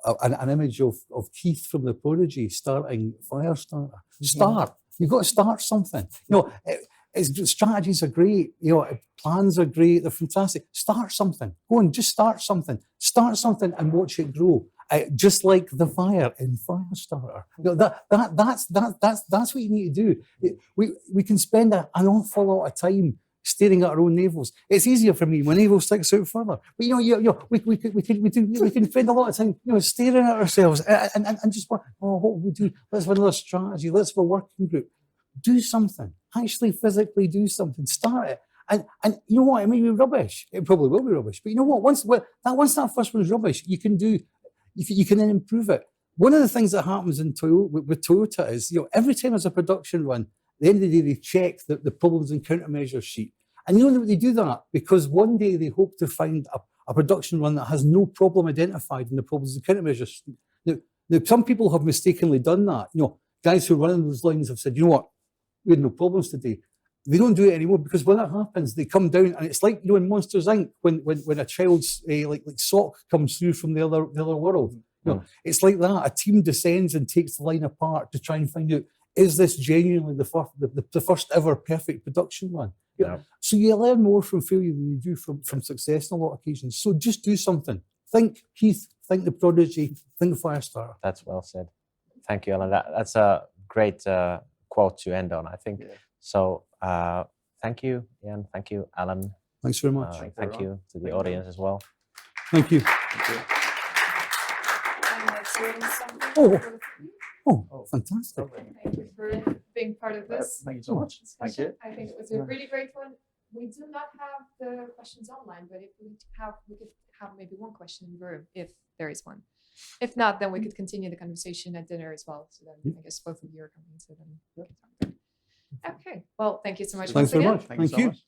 an image of Keith from The Prodigy starting Firestarter. Start. You've got to start something. Strategies are great. Plans are great. They're fantastic. Start something. Go on, just start something. Start something and watch it grow. Just like the fire in Firestarter. That's what you need to do. We can spend an awful lot of time staring at our own navels. It's easier for me. My navel sticks out further. But we can spend a lot of time staring at ourselves and just what would we do? Let's have another strategy. Let's have a working group. Do something. Actually physically do something. Start it. And you know what? It may be rubbish. It probably will be rubbish. But you know what? Once that first one's rubbish, you can then improve it. One of the things that happens with Toyota is, every time there's a production run, at the end of the day, they check the problems and countermeasures sheet. And you know that they do that because one day they hope to find a production run that has no problem identified in the problems and countermeasures sheet. Now, some people have mistakenly done that. Guys who run on those lines have said, you know what, we had no problems today. They don't do it anymore because when that happens, they come down, and it's like in Monsters Inc. when a child's like sock comes through from the other world. It's like that. A team descends and takes the line apart to try and find out, is this genuinely the first ever perfect production run? So you learn more from failure than you do from success on a lot of occasions. So just do something. Think Keith, think The Prodigy, think Firestarter. That's well said. Thank you, Alan. That's a great quote to end on, I think. Yeah. So thank you, Ian. Thank you, Alan. Thanks very much. Thank you to the audience as well. Thank you. Oh, fantastic. Thank you for being part of this. Thank you so much. Thank you. I think it was a really great one. We do not have the questions online, but if we could have maybe one question in the room, if there is one. If not, then we could continue the conversation at dinner as well. So then I guess both of you are coming. So then we can talk. Okay. Well, thank you so much. Thanks very much. Thank you so much.